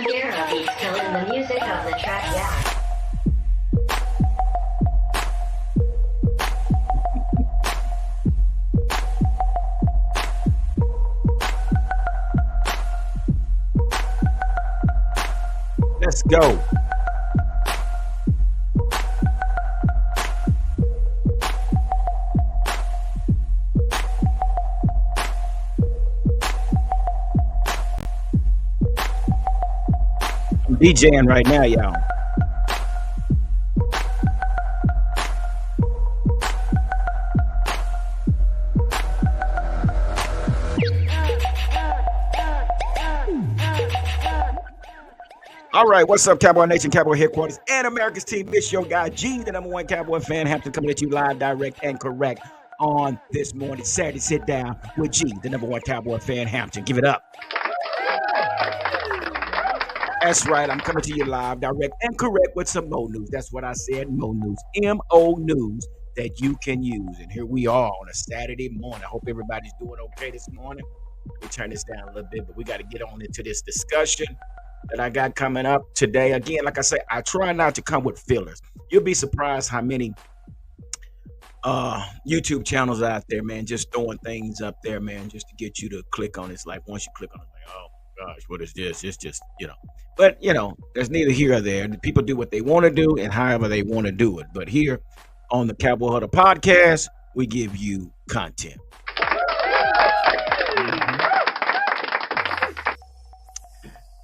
Shedeur beats killing the music of the track, yeah. Let's go. I'm DJing right now, y'all. All right, what's up, Cowboy Nation, Cowboy Headquarters, and America's team? It's your guy, G, the number one Cowboy fan, Hampton, coming at you live, direct, and correct on this morning, Saturday. Sit down with G, the number one Cowboy fan, Hampton. Give it up. That's right, I'm coming to you live, direct, and correct with some Mo news. That's what I said, Mo news, M-O news that you can use. And here we are on a Saturday morning. I hope everybody's doing okay this morning. Let me turn this down a little bit, but we got to get on into this discussion that I got coming up today. Again, like I say, I try not to come with fillers. You'll be surprised how many YouTube channels out there, man, just throwing things up there, man, just to get you to click on it. It's like once you click on it, like, oh gosh, what is this? It's just, But there's neither here or there. People do what they want to do and however they want to do it. But here on the Cowboy Huddle podcast, we give you content.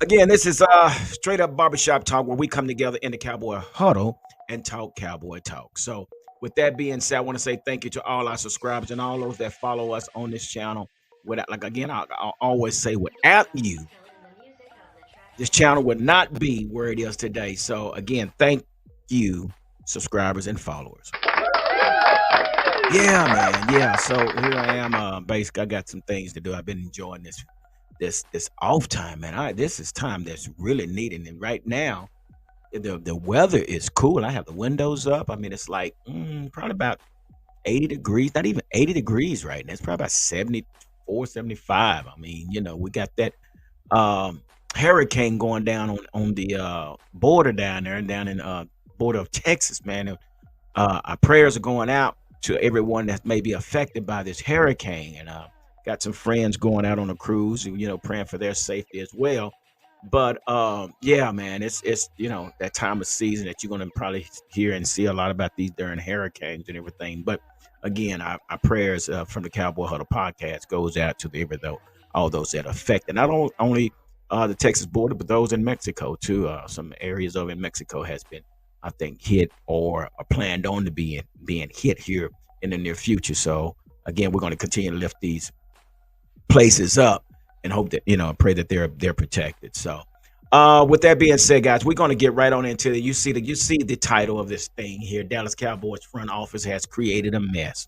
Again, this is straight up barbershop talk where we come together in the Cowboy Huddle and talk Cowboy talk. So with that being said, I want to say thank you to all our subscribers and all those that follow us on this channel. I'll always say, without you, this channel would not be where it is today. So again, thank you, subscribers and followers. Yeah, man. Yeah. So here I am. Basically, I got some things to do. I've been enjoying this off time, man. This is time that's really needed. And right now, the weather is cool. I have the windows up. I mean, it's like probably about 80 degrees, not even 80 degrees right now. It's probably about 74, 75. I mean, we got that hurricane going down on the border down there and down in border of Texas, man. Our prayers are going out to everyone that may be affected by this hurricane. And got some friends going out on a cruise, praying for their safety as well. But yeah, man, it's that time of season that you're gonna probably hear and see a lot about these during hurricanes and everything. But again, our prayers from the Cowboy Huddle podcast goes out to all those that are affected. Not only the Texas border, but those in Mexico too. Some areas over in Mexico has been, I think, hit or are planned on to being hit here in the near future. So again, we're going to continue to lift these places up and hope that pray that they're protected. So with that being said, guys, we're going to get right on into it. You see the title of this thing here. Dallas Cowboys front office has created a mess.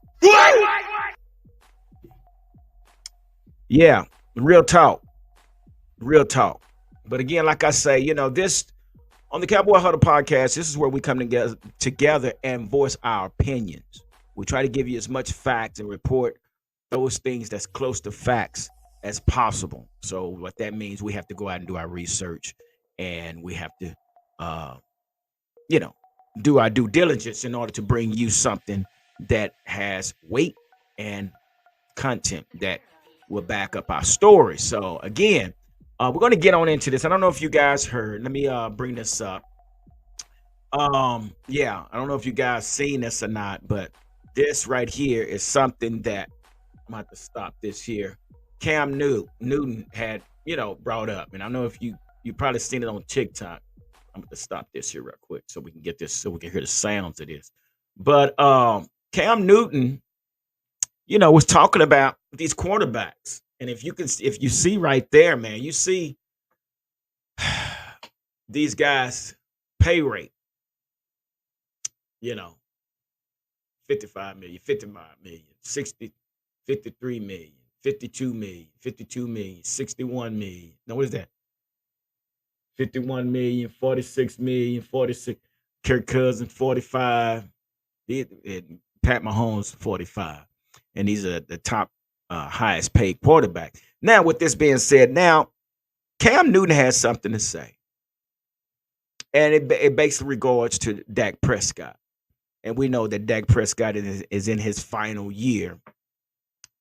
Yeah, real talk. But again, like I say, this on the Cowboy Huddle podcast, this is where we come together and voice our opinions. We try to give you as much facts and report those things that's close to facts as possible. So what that means, we have to go out and do our research, and we have to, do our due diligence in order to bring you something that has weight and content that will back up our story. So again, we're going to get on into this. I don't know if you guys heard. Let me bring this up. Yeah, I don't know if you guys seen this or not, but this right here is something that I'm going to have to stop this here. Cam Newton had, brought up, and I know if you probably seen it on TikTok. I'm going to stop this here real quick so we can get this, so we can hear the sounds of this. But Cam Newton, was talking about these quarterbacks. And if you see right there, man, you see these guys' pay rate, 55 million, 55 million, 60, 53 million, 52 million, 52 million, 61 million. Now, what is that? 51 million, 46 million, 46. Kirk Cousins, 45. Pat Mahomes, 45. And these are the top highest paid quarterback. Now, with this being said, now Cam Newton has something to say. and it basically regards to Dak Prescott. And we know that Dak Prescott is in his final year.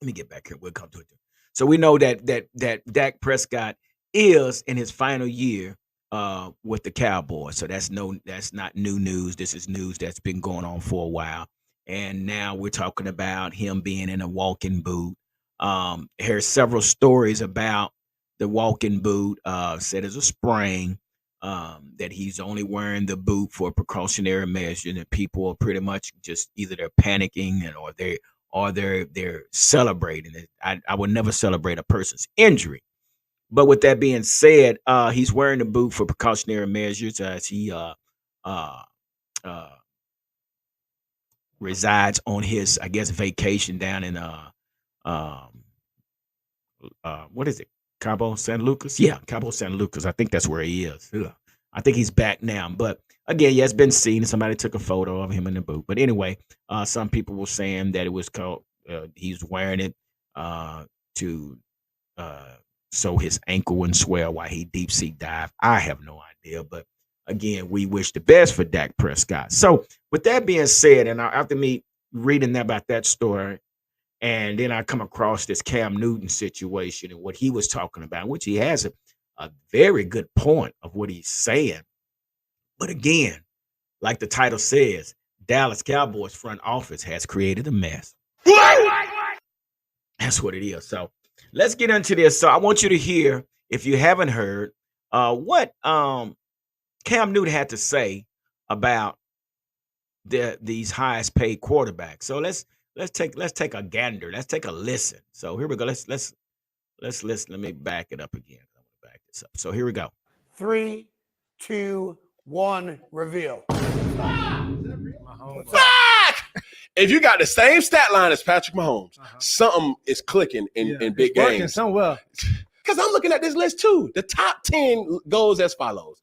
Let me get back here. We'll come to it. So we know that Dak Prescott is in his final year with the Cowboys. So that's not new news. This is news that's been going on for a while. And now we're talking about him being in a walking boot. Here's several stories about the walking boot. Said it's a sprain. That he's only wearing the boot for precautionary measure, and people are pretty much just either they're panicking or they're celebrating it. I would never celebrate a person's injury. But with that being said, he's wearing the boot for precautionary measures as he uh, uh, resides on his, I guess, vacation down in um, what is it? Cabo San Lucas? Yeah, Cabo San Lucas. I think that's where he is. Ugh. I think he's back now. But again, yeah, it's been seen. Somebody took a photo of him in the boot. But anyway, some people were saying that it was called, he's wearing it to uh, so his ankle wouldn't swell while he deep sea dive. I have no idea. But again, we wish the best for Dak Prescott. So with that being said, and after me reading about that story, and then I come across this Cam Newton situation and what he was talking about, which he has a very good point of what he's saying. But again, like the title says, Dallas Cowboys front office has created a mess. That's what it is. So let's get into this. So I want you to hear, if you haven't heard, what Cam Newton had to say about these highest paid quarterbacks. So let's take a gander. Let's take a listen. So here we go. Let's listen. Let me back it up again. I'm gonna back this up. So here we go. 3, 2, 1, reveal. If you got the same stat line as Patrick Mahomes, something is clicking in big games. Somewhere. Because I'm looking at this list too. The top 10 goes as follows.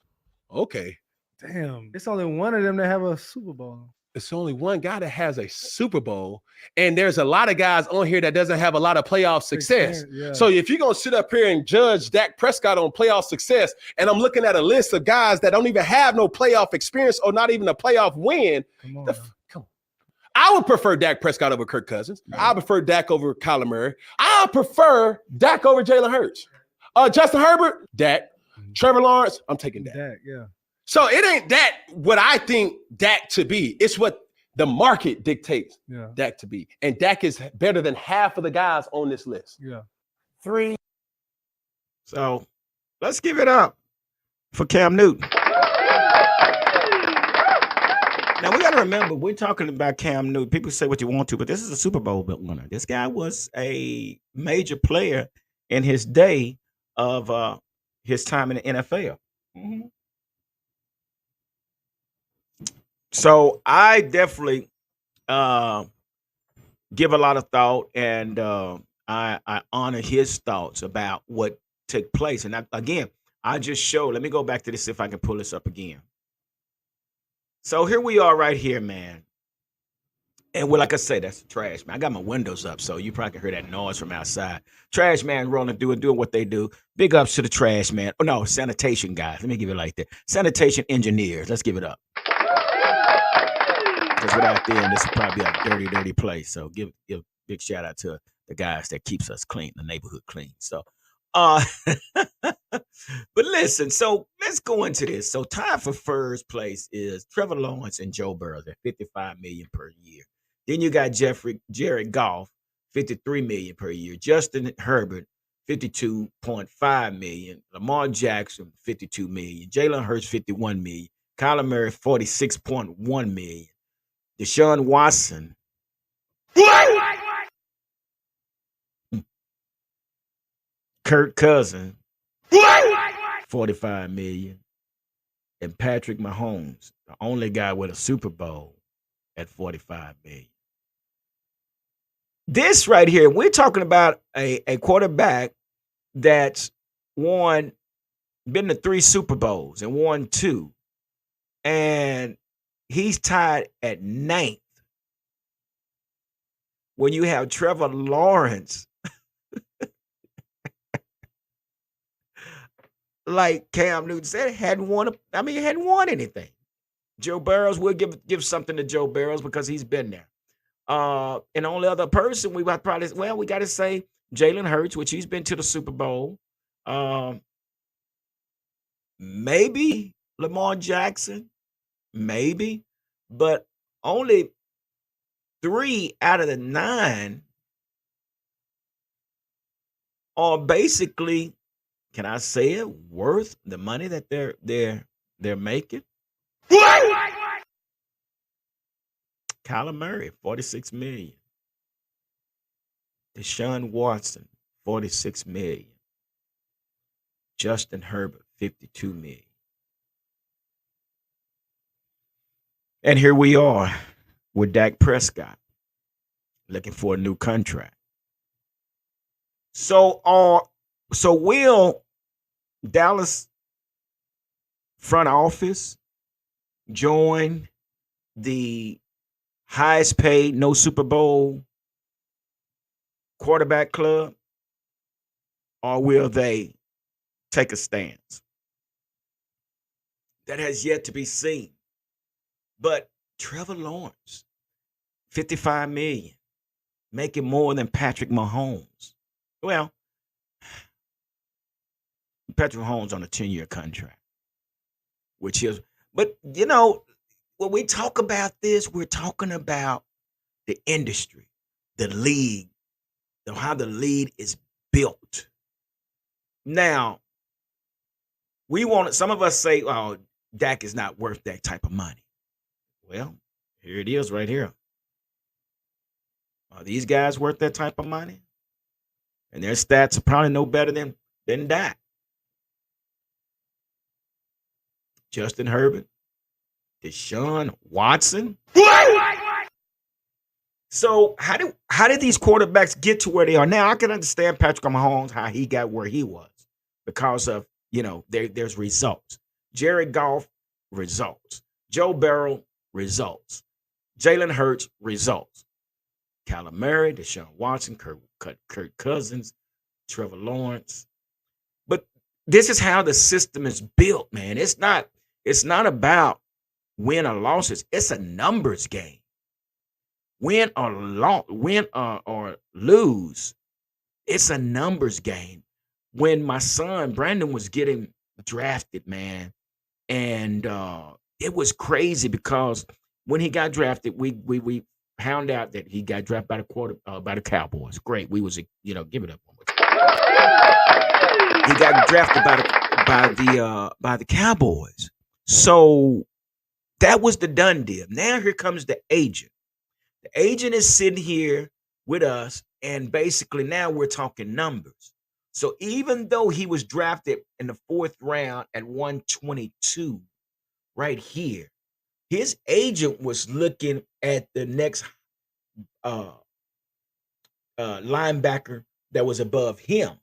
Okay. Damn, it's only one of them that have a Super Bowl. It's only one guy that has a Super Bowl, and there's a lot of guys on here that doesn't have a lot of playoff success. Yeah. So if you're going to sit up here and judge Dak Prescott on playoff success, and I'm looking at a list of guys that don't even have no playoff experience or not even a playoff win, Come on. come on. I would prefer Dak Prescott over Kirk Cousins. I prefer Dak over Kyler Murray. I prefer Dak over Jalen Hurts. Justin Herbert, Dak. Trevor Lawrence, I'm taking Dak. Dak, yeah. So it ain't that what I think Dak to be. It's what the market dictates Dak to be. And Dak is better than half of the guys on this list. Yeah. 3. So let's give it up for Cam Newton. Now we got to remember, we're talking about Cam Newton. People say what you want to, but this is a Super Bowl winner. This guy was a major player in his day of his time in the NFL. Mm-hmm. So I definitely give a lot of thought, and I honor his thoughts about what took place. And I just showed. Let me go back to this, see if I can pull this up again. So here we are right here, man. And well, like I said, that's the trash man. I got my windows up, so you probably can hear that noise from outside. Trash man rolling through and doing what they do. Big ups to the trash man. Oh no, sanitation guys. Let me give it like that. Sanitation engineers. Let's give it up. Because without them, this would probably be a dirty, dirty place. So give big shout out to the guys that keeps us clean, the neighborhood clean. So but listen, so let's go into this. So tied for first place is Trevor Lawrence and Joe Burrow at $55 million per year. Then you got Jared Goff, $53 million per year. Justin Herbert, $52.5 million. Lamar Jackson, $52 million. Jalen Hurts, $51 million. Kyler Murray, $46.1 million. Deshaun Watson. Kirk Cousins. $45 million. And Patrick Mahomes, the only guy with a Super Bowl, at $45 million. This right here, we're talking about a quarterback that's been to 3 Super Bowls and won 2. And he's tied at 9th. When you have Trevor Lawrence like Cam Newton said, hadn't won. He hadn't won anything. Joe Burrows, we'll give something to Joe Burrows because he's been there. And the only other person we got probably, well, we got to say Jalen Hurts, which he's been to the Super Bowl. Maybe Lamar Jackson, maybe, but only 3 out of the 9 are basically, can I say it, worth the money that they're making. Kyler Murray, $46 million. Deshaun Watson, $46 million. Justin Herbert, $52 million. And here we are with Dak Prescott looking for a new contract. So will Dallas front office join the highest paid, no Super Bowl quarterback club, or will they take a stance? That has yet to be seen. But Trevor Lawrence, $55 million, making more than Patrick Mahomes. Well, Patrick Mahomes on a 10-year contract, which is, but when we talk about this, we're talking about the industry, the league, how the league is built. Now, some of us say, oh, Dak is not worth that type of money. Well, here it is right here. Are these guys worth that type of money? And their stats are probably no better than Dak. Justin Herbert, Deshaun Watson. So how did these quarterbacks get to where they are now? I can understand Patrick Mahomes, how he got where he was because of, there's results. Jared Goff, results. Joe Burrow, results. Jalen Hurts, results. Kyler Murray, Deshaun Watson, Kirk Cousins, Trevor Lawrence. But this is how the system is built, man. It's not about win or losses. It's a numbers game. Win or lose, it's a numbers game. When my son Brandon was getting drafted, man, and it was crazy because when he got drafted, we found out that he got drafted by the Cowboys. Great, we was give it up. He got drafted by the Cowboys. So that was the done deal. Now here comes the agent. The agent is sitting here with us, and basically now we're talking numbers. So even though he was drafted in the 4th round at 122, right here, his agent was looking at the next linebacker that was above him.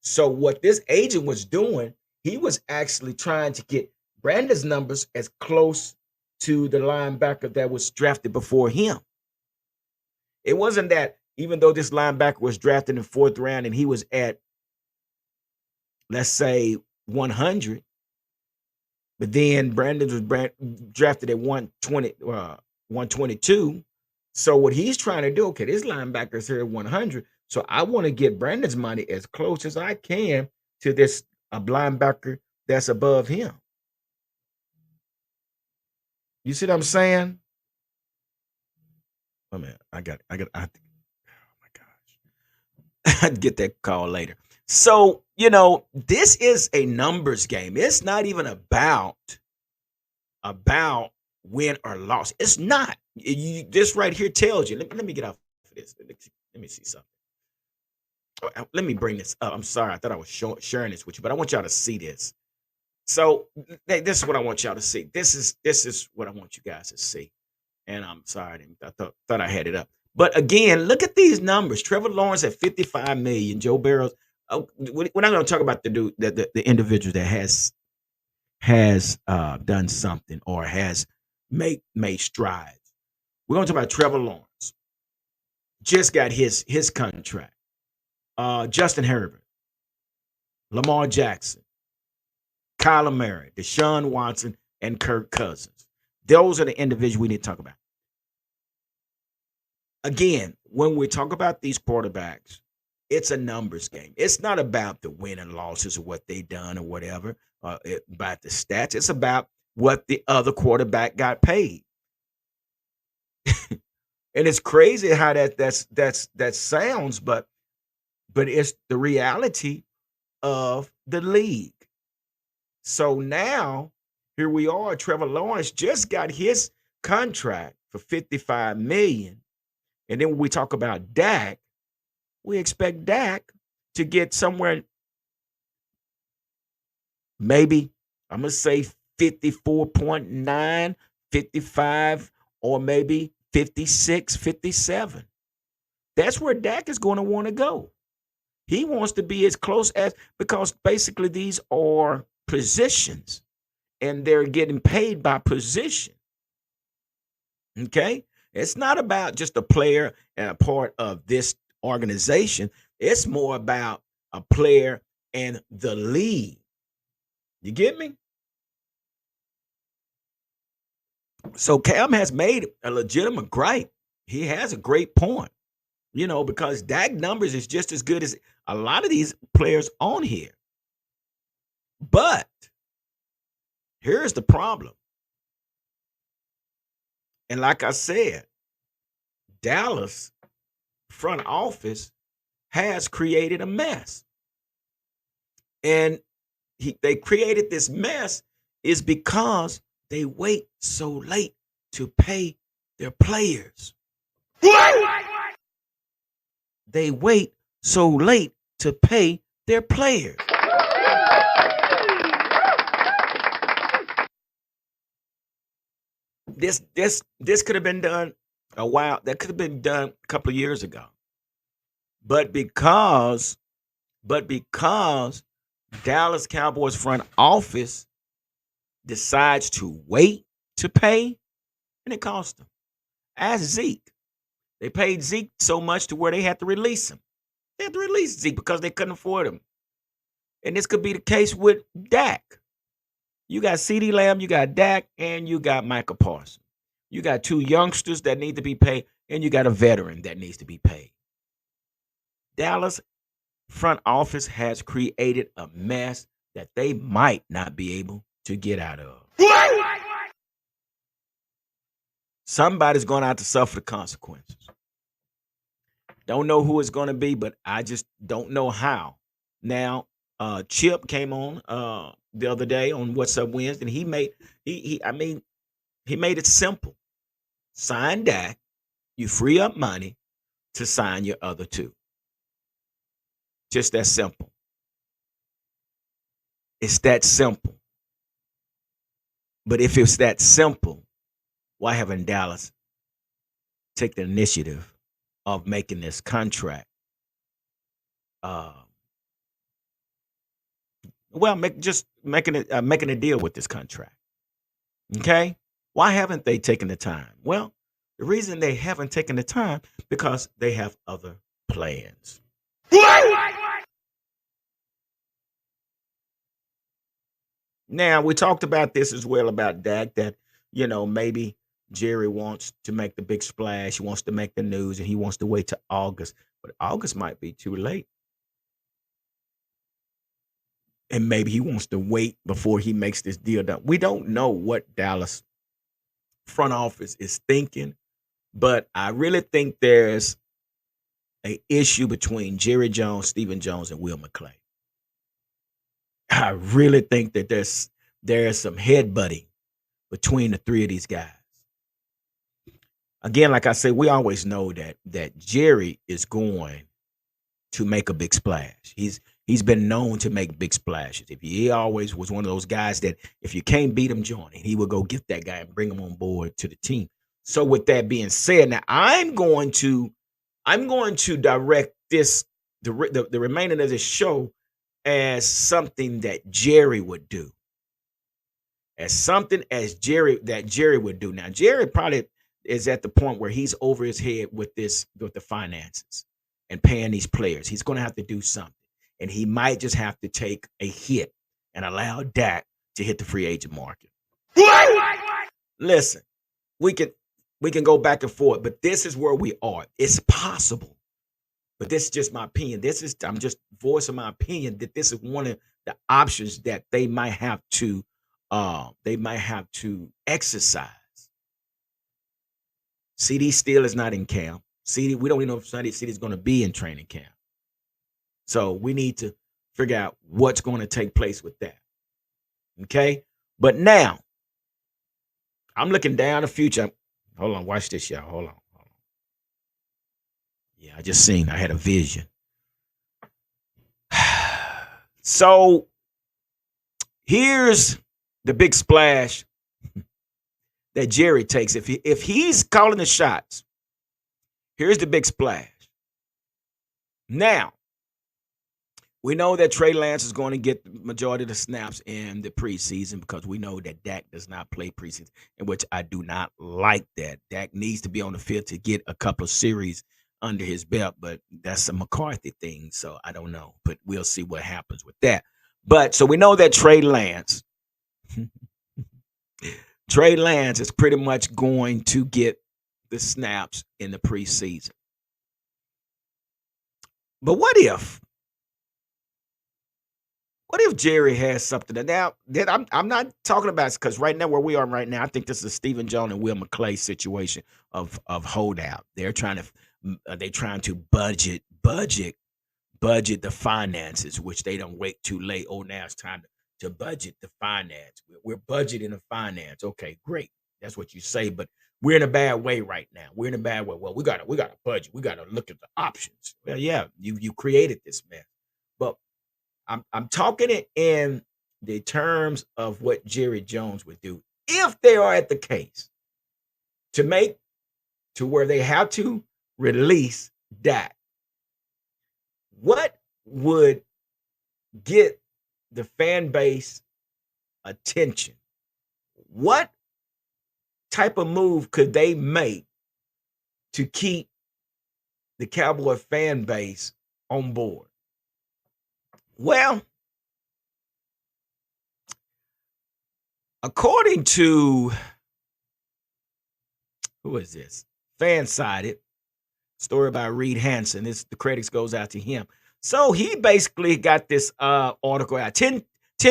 So what this agent was doing, he was actually trying to get Brandon's numbers as close to the linebacker that was drafted before him. It wasn't that even though this linebacker was drafted in the 4th round and he was at, let's say, 100, but then Brandon was drafted at 122. So what he's trying to do, okay, this linebacker's here at 100, so I want to get Brandon's money as close as I can to this linebacker that's above him. You see what I'm saying? Oh man, oh my gosh. I'd get that call later. So, this is a numbers game. It's not even about win or loss. It's not. This right here tells you. Let me get off of this. Let me see something. Let me bring this up. I'm sorry. I thought I was sharing this with you, but I want y'all to see this. So this is what I want y'all to see. This is what I want you guys to see. And I'm sorry, I thought I had it up. But again, look at these numbers. Trevor Lawrence at $55 million. Joe Burrow. We're not going to talk about the individual that has done something or has made strides. We're going to talk about Trevor Lawrence. Just got his contract. Justin Herbert, Lamar Jackson, Kyler Murray, Deshaun Watson, and Kirk Cousins. Those are the individuals we need to talk about. Again, when we talk about these quarterbacks, it's a numbers game. It's not about the win and losses or what they done or whatever, about the stats. It's about what the other quarterback got paid. And it's crazy how that sounds, but it's the reality of the league. So now here we are. Trevor Lawrence just got his contract for $55 million. And then when we talk about Dak, we expect Dak to get somewhere, maybe, I'm going to say 54.9, 55, or maybe 56, 57. That's where Dak is going to want to go. He wants to be as close as, because basically these are positions and they're getting paid by position. Okay? It's not about just a player and a part of this organization. It's more about a player and the league. You get me? So Cam has made a legitimate gripe. He has a great point, because Dak numbers is just as good as a lot of these players on here. But here's the problem. And like I said, Dallas front office has created a mess. And they created this mess is because they wait so late to pay their players. They wait so late to pay their players. This could have been done a while. That could have been done a couple of years ago. But because Dallas Cowboys front office decides to wait to pay, and it cost them. Ask Zeke. They paid Zeke so much to where they had to release him. They had to release Zeke because they couldn't afford him. And this could be the case with Dak. You got CeeDee Lamb, you got Dak, and you got Michael Parsons. You got two youngsters that need to be paid, and you got a veteran that needs to be paid. Dallas front office has created a mess that they might not be able to get out of. Somebody's going to have to suffer the consequences. Don't know who it's going to be, but I just don't know how. Now, Chip came on the other day on What's Up Wednesday, and he made it simple. Sign Dak, you free up money to sign your other two. Just that simple. It's that simple. But if it's that simple, why haven't Dallas take the initiative of making this contract? Making a deal with this contract. Okay? Why haven't they taken the time? Well, the reason they haven't taken the time because they have other plans. Now, we talked about this as well about Dak, that, maybe Jerry wants to make the big splash. He wants to make the news, and he wants to wait till August. But August might be too late. And maybe he wants to wait before he makes this deal done. We don't know what Dallas front office is thinking, but I really think there's an issue between Jerry Jones, Stephen Jones, and Will McClay. I really think that there's some headbutting between the three of these guys. Again, like I said, we always know that Jerry is going to make a big splash. He's been known to make big splashes. He always was one of those guys that if you can't beat him, join him. He would go get that guy and bring him on board to the team. So with that being said, now I'm going to direct the remainder of this show as something that Jerry would do. As something that Jerry would do. Now, Jerry probably is at the point where he's over his head with the finances and paying these players. He's going to have to do something. And he might just have to take a hit and allow Dak to hit the free agent market. What? Listen, we can go back and forth, but this is where we are. It's possible, but this is just my opinion. I'm just voicing my opinion that this is one of the options that they might have to exercise. CD still is not in camp. CD, we don't even know if CD is going to be in training camp. So we need to figure out what's going to take place with that. Okay? But now, I'm looking down the future. Hold on, watch this, y'all. Hold on. Yeah, I had a vision. So here's the big splash that Jerry takes. If he's calling the shots, here's the big splash. Now, we know that Trey Lance is going to get the majority of the snaps in the preseason because we know that Dak does not play preseason, in which I do not like that. Dak needs to be on the field to get a couple of series under his belt, but that's a McCarthy thing, so I don't know. But we'll see what happens with that. But so we know that Trey Lance is pretty much going to get the snaps in the preseason. But what if Jerry has something? Now that I'm not talking about, because right now where we are right now, I think this is a Stephen Jones and Will McClay situation of holdout. They're trying to budget the finances, which they don't wait too late. Oh, now it's time to budget the finance. We're budgeting the finance. Okay, great. That's what you say, but we're in a bad way right now. We're in a bad way. Well, we gotta budget. We gotta look at the options. Well, yeah, you created this mess, but I'm talking it in the terms of what Jerry Jones would do if they are at the case to where they have to release Dak. What would get the fan base attention? What type of move could they make to keep the Cowboy fan base on board? Well, according to, who is this? Fansided. Story by Reed Hansen. The credits goes out to him. So he basically got this article out. 10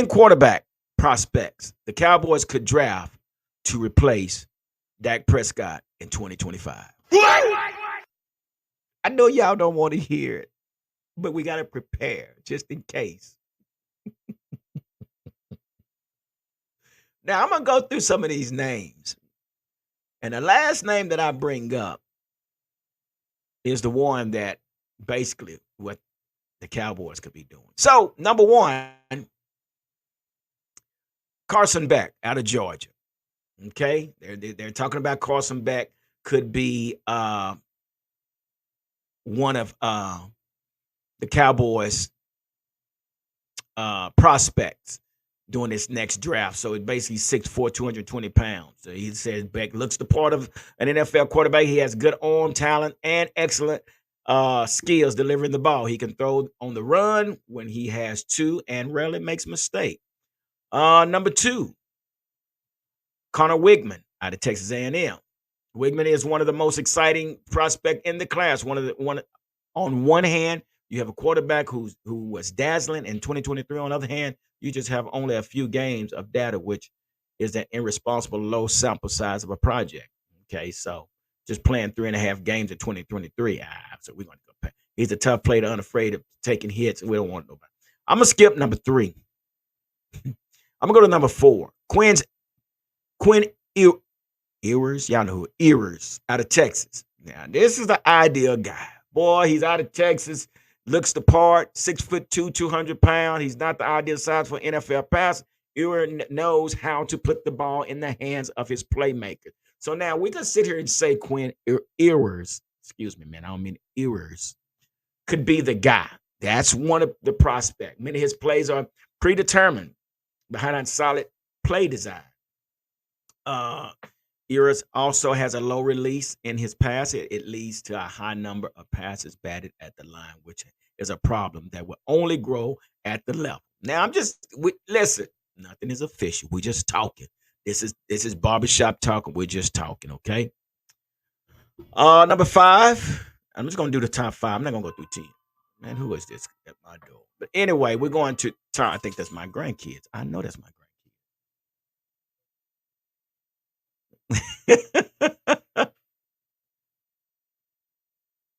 quarterback prospects the Cowboys could draft to replace Dak Prescott in 2025. What? I know y'all don't want to hear it, but we got to prepare just in case. Now, I'm going to go through some of these names. And the last name that I bring up is the one that basically what the Cowboys could be doing. So, number one, Carson Beck out of Georgia. Okay? They're talking about Carson Beck could be one of the Cowboys' prospects during this next draft. So it's basically 6'4", 220 pounds. So he says Beck looks the part of an NFL quarterback. He has good arm talent and excellent skills delivering the ball. He can throw on the run when he has to and rarely makes a mistake. Number two, Connor Wigman out of Texas A&M. Wigman is one of the most exciting prospects in the class. On one hand, you have a quarterback who was dazzling in 2023. On the other hand, you just have only a few games of data, which is an irresponsible low sample size of a project. Okay, so just playing 3.5 games in 2023. So we're going to go back. He's a tough player, unafraid of taking hits. We don't want nobody. I'm going to skip number 3. I'm going to go to number 4. Quinn Ewers. Y'all know who Ewers out of Texas. Now, this is the ideal guy. Boy, he's out of Texas. Looks the part, 6'2", 200 pounds. He's not the ideal size for NFL pass. Ewers knows how to put the ball in the hands of his playmaker. So now we can sit here and say Quinn Ewers, excuse me, man, I don't mean Ewers, could be the guy. That's one of the prospects. Many of his plays are predetermined behind a solid play design. Ewers also has a low release in his pass. It leads to a high number of passes batted at the line, which is a problem that will only grow at the level. Now, listen, Nothing is official. We're just talking. This is barbershop talking. We're just talking, okay? Number 5. I'm just gonna do the top 5. I'm not gonna go through 10. Man, who is this at my door? But anyway, we're going to I think that's my grandkids. I know that's my grandkids.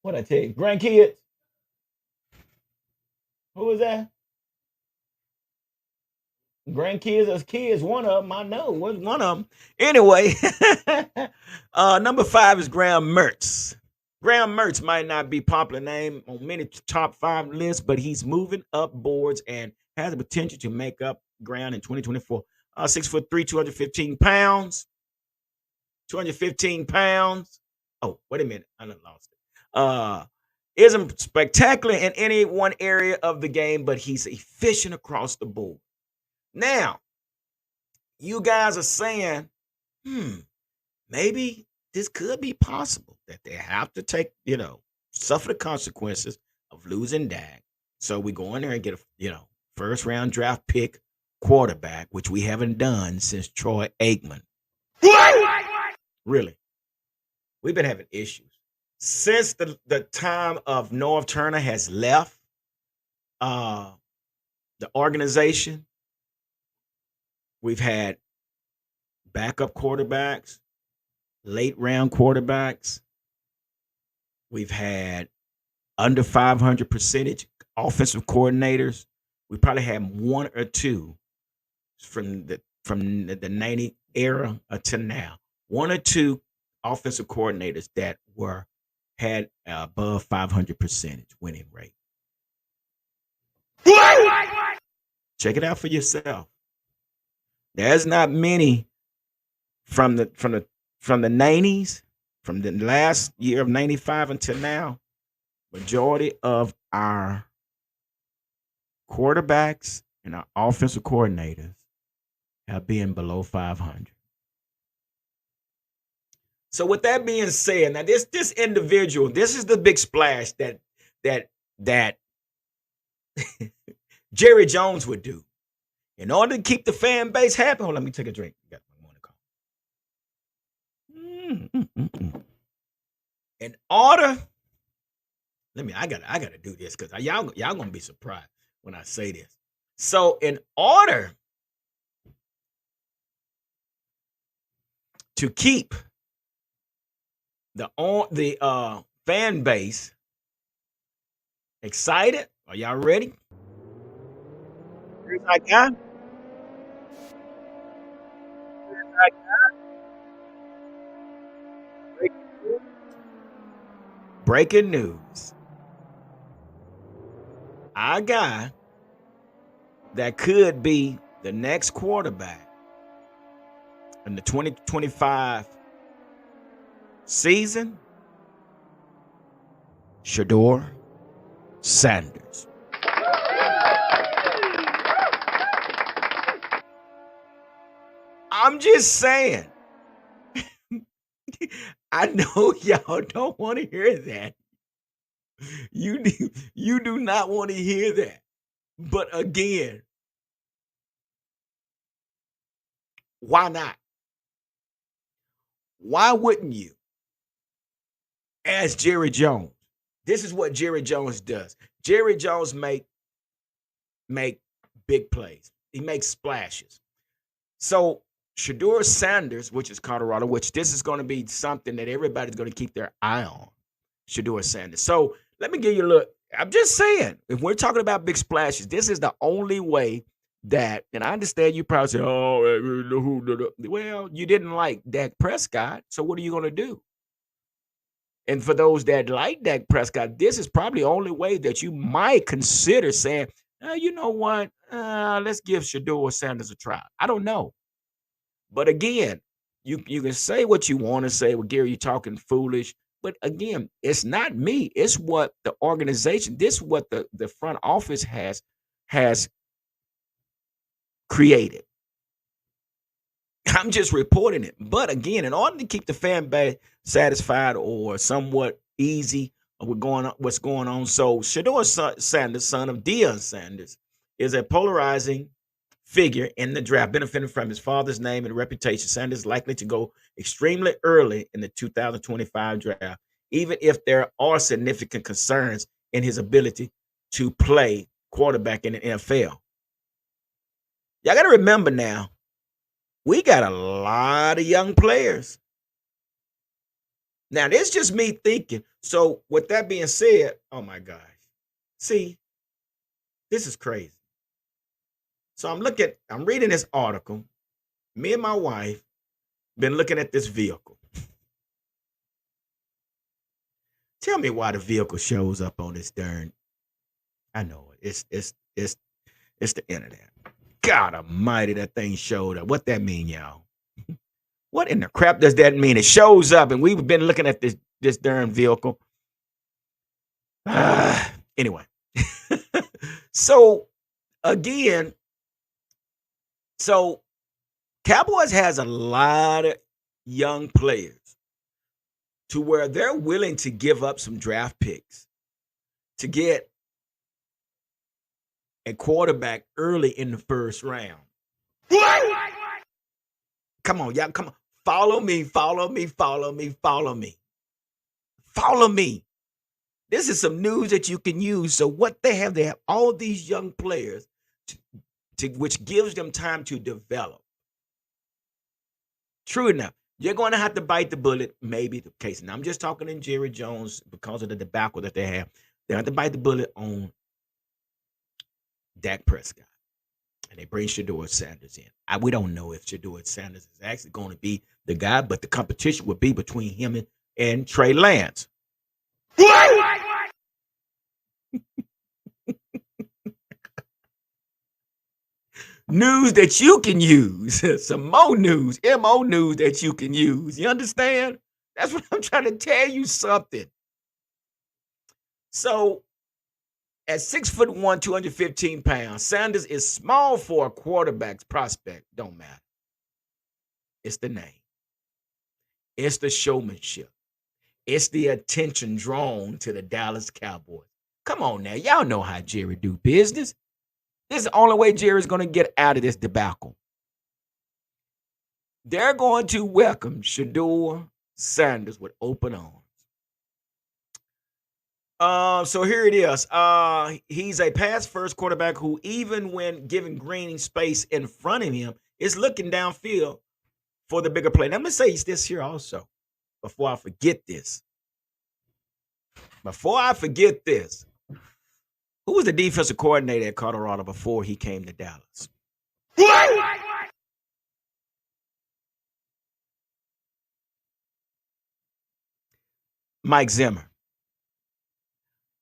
What I tell you? Grandkids? Who is that? Grandkids as kids, one of them. I know. What's one of them? Anyway, number 5 is Graham Mertz. Graham Mertz might not be a popular name on many top 5 lists, but he's moving up boards and has the potential to make up ground in 2024. 6'3", 215 pounds. 215 pounds. Oh, wait a minute. I done lost it. Isn't spectacular in any one area of the game, but he's efficient across the board. Now, you guys are saying, maybe this could be possible that they have to take, suffer the consequences of losing Dak. So we go in there and get a, first round draft pick quarterback, which we haven't done since Troy Aikman. Really? We've been having issues. Since the time of Norv Turner has left the organization, we've had backup quarterbacks, late round quarterbacks. We've had under 500 percentage offensive coordinators. We probably had one or two from the 90 era until now. One or two offensive coordinators that had above 500 percentage winning rate. Check it out for yourself. There's not many from the 90s, from the last year of 95 until now. Majority of our quarterbacks and our offensive coordinators have been below 500. So with that being said, now this individual, this is the big splash that Jerry Jones would do in order to keep the fan base happy. Hold on, let me take a drink. Got my morning call. In order, I gotta do this because y'all gonna be surprised when I say this. So in order to keep the fan base excited, are y'all ready? Here's I got. Breaking news. Our guy that could be the next quarterback in the 2025 season, Shedeur Sanders. I'm just saying. I know y'all don't want to hear that. You do not want to hear that. But again, why not? Why wouldn't you? As Jerry Jones. This is what Jerry Jones does. Jerry Jones make big plays. He makes splashes. So Shedeur Sanders, which is Colorado, which this is going to be something that everybody's going to keep their eye on. Shedeur Sanders. So let me give you a look. I'm just saying, if we're talking about big splashes, this is the only way that, and I understand you probably say, well, you didn't like Dak Prescott, so what are you going to do? And for those that like Dak Prescott, this is probably the only way that you might consider saying, you know what, let's give Shedeur Sanders a try. I don't know. But again, you can say what you want to say. Well, Gary, you're talking foolish. But again, it's not me. It's what the organization, this is what the front office has created. I'm just reporting it. But again, in order to keep the fan base satisfied or somewhat easy with what's going on, so Shedeur Sanders, son of Deion Sanders, is a polarizing figure in the draft, benefiting from his father's name and reputation. Sanders is likely to go extremely early in the 2025 draft, even if there are significant concerns in his ability to play quarterback in the NFL. Y'all got to remember now, we got a lot of young players. Now, this is just me thinking. So, with that being said, oh my gosh. See, this is crazy. So I'm reading this article. Me and my wife been looking at this vehicle. Tell me why the vehicle shows up on this darn. I know it. It's the internet. God almighty, that thing showed up. What that mean, y'all? What in the crap does that mean? It shows up, and we've been looking at this darn vehicle. Anyway, so again, so Cowboys has a lot of young players to where they're willing to give up some draft picks to get a quarterback early in the first round. Come on, y'all, come on. Follow me, follow me, follow me, follow me. Follow me. This is some news that you can use. So what they have all these young players which gives them time to develop. True enough, you're going to have to bite the bullet, maybe the case. And I'm just talking in Jerry Jones because of the debacle that they have. They have to bite the bullet on Dak Prescott. And they bring Shedeur Sanders in. We don't know if Shedeur Sanders is actually going to be the guy, but the competition would be between him and Trey Lance. News that you can use. Some more news, MO news that you can use. You understand? That's what I'm trying to tell you something. So, at 6'1", 215 pounds, Sanders is small for a quarterback's prospect. Don't matter. It's the name. It's the showmanship. It's the attention drawn to the Dallas Cowboys. Come on now. Y'all know how Jerry do business. This is the only way Jerry's going to get out of this debacle. They're going to welcome Shedeur Sanders with open arms. So here it is. He's a pass-first quarterback who, even when given green space in front of him, is looking downfield for the bigger play. Now, I'm going to say this here also before I forget this. Who was the defensive coordinator at Colorado before he came to Dallas? Mike Zimmer.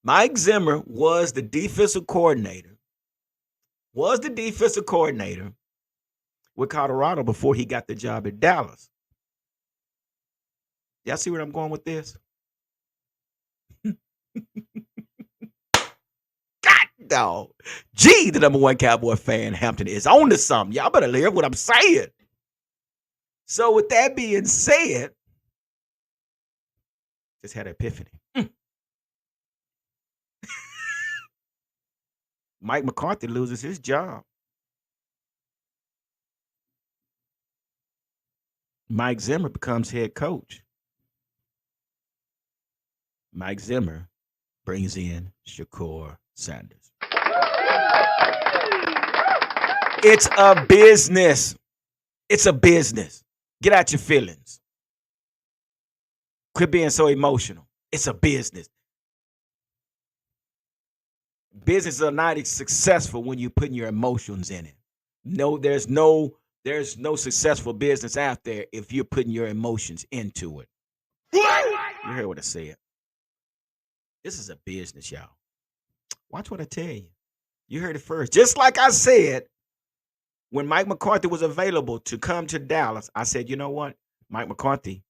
Mike Zimmer was the defensive coordinator. With Colorado before he got the job at Dallas. Y'all see where I'm going with this? God, dog. Gee, the number one Cowboy fan, Hampton, is on to something. Y'all better hear what I'm saying. So with that being said, just had an epiphany. Mike McCarthy loses his job. Mike Zimmer becomes head coach. Mike Zimmer brings in Shedeur Sanders. It's a business. It's a business. Get out your feelings. Quit being so emotional. It's a business. Businesses are not successful when you're putting your emotions in it. No, there's no successful business out there if you're putting your emotions into it. You heard what I said. This is a business, y'all. Watch what I tell you. You heard it first. Just like I said, when Mike McCarthy was available to come to Dallas, I said, you know what? Mike McCarthy,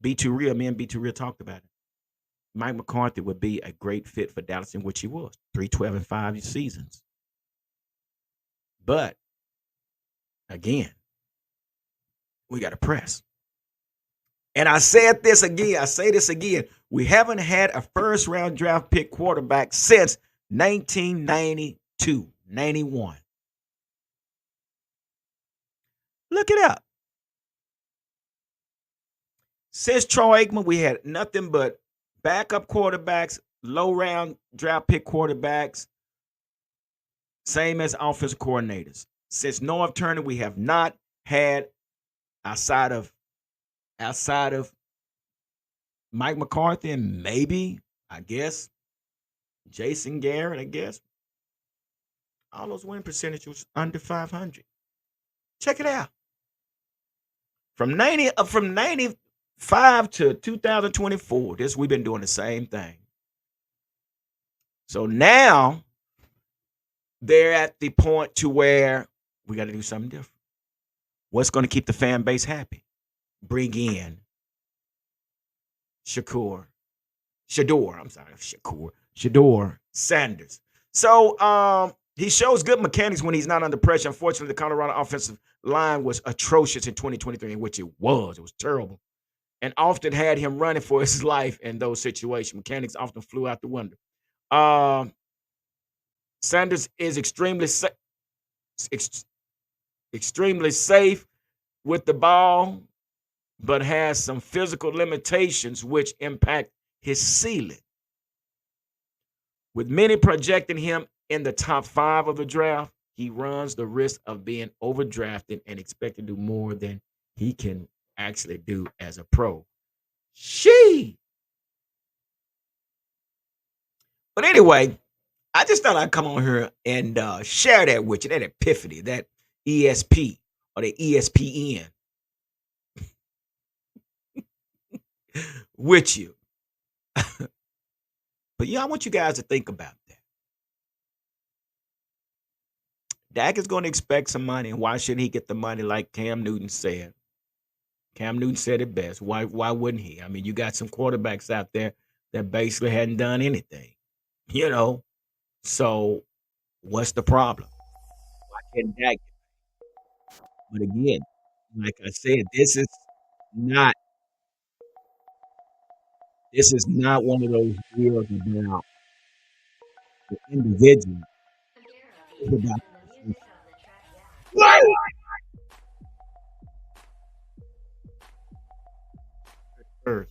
Be Too Real, me and Be Too Real talked about it. Mike McCarthy would be a great fit for Dallas, in which he was. 3-12-5 seasons. But, again, we got to press. And I said this again. I say this again. We haven't had a first-round draft pick quarterback since 1992, 91. Look it up. Since Troy Aikman, we had nothing but backup quarterbacks, low round draft pick quarterbacks, same as offensive coordinators. Since Norv Turner, we have not had outside of Mike McCarthy and maybe, I guess, Jason Garrett, I guess. All those win percentage was under 500. Check it out. From 95 to 2024, we've been doing the same thing. So now they're at the point to where we got to do something different. What's going to keep the fan base happy? Bring in Shedeur Sanders. So he shows good mechanics when he's not under pressure. Unfortunately, the Colorado offensive line was atrocious in 2023, in which it was terrible, and often had him running for his life in those situations. Mechanics often flew out the window. Sanders is extremely safe with the ball, but has some physical limitations which impact his ceiling. With many projecting him in the top 5 of the draft, he runs the risk of being overdrafted and expected to do more than he can actually do as a pro. But anyway, I just thought I'd come on here and share that with you, that epiphany, that ESP or the ESPN with you. But yeah, I want you guys to think about that. Dak is going to expect some money, and why shouldn't he get the money like Cam Newton said? Cam Newton said it best. Why wouldn't he? I mean, you got some quarterbacks out there that basically hadn't done anything, you know? So what's the problem? Why can't Dak? But again, like I said, this is not one of those deals about the individual. It's Featuring about the music of the track yeah. what? First.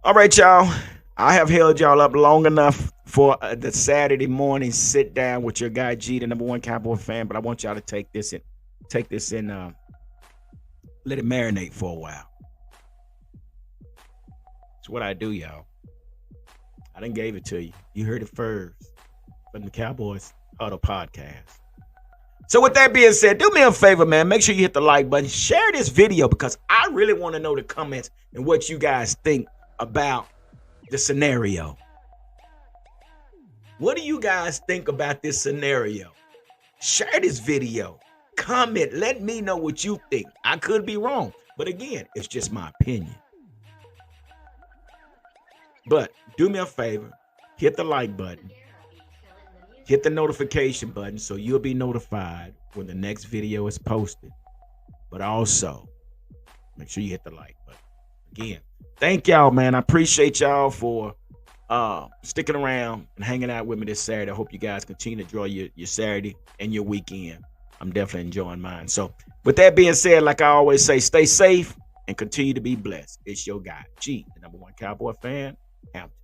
All right, y'all. I have held y'all up long enough for the Saturday morning sit down with your guy G, the #1 Cowboy fan. But I want y'all to take this and let it marinate for a while. It's what I do, y'all. I done gave it to you. You heard it first from the Cowboys Huddle Podcast. So with that being said, do me a favor, man. Make sure you hit the like button. Share this video because I really want to know the comments and what you guys think about the scenario. What do you guys think about this scenario? Share this video. Comment. Let me know what you think. I could be wrong. But again, it's just my opinion. But do me a favor. Hit the like button. Hit the notification button so you'll be notified when the next video is posted. But also, make sure you hit the like button. Again, thank y'all, man. I appreciate y'all for sticking around and hanging out with me this Saturday. I hope you guys continue to enjoy your Saturday and your weekend. I'm definitely enjoying mine. So with that being said, like I always say, stay safe and continue to be blessed. It's your guy, G, the #1 Cowboy fan, Hampton.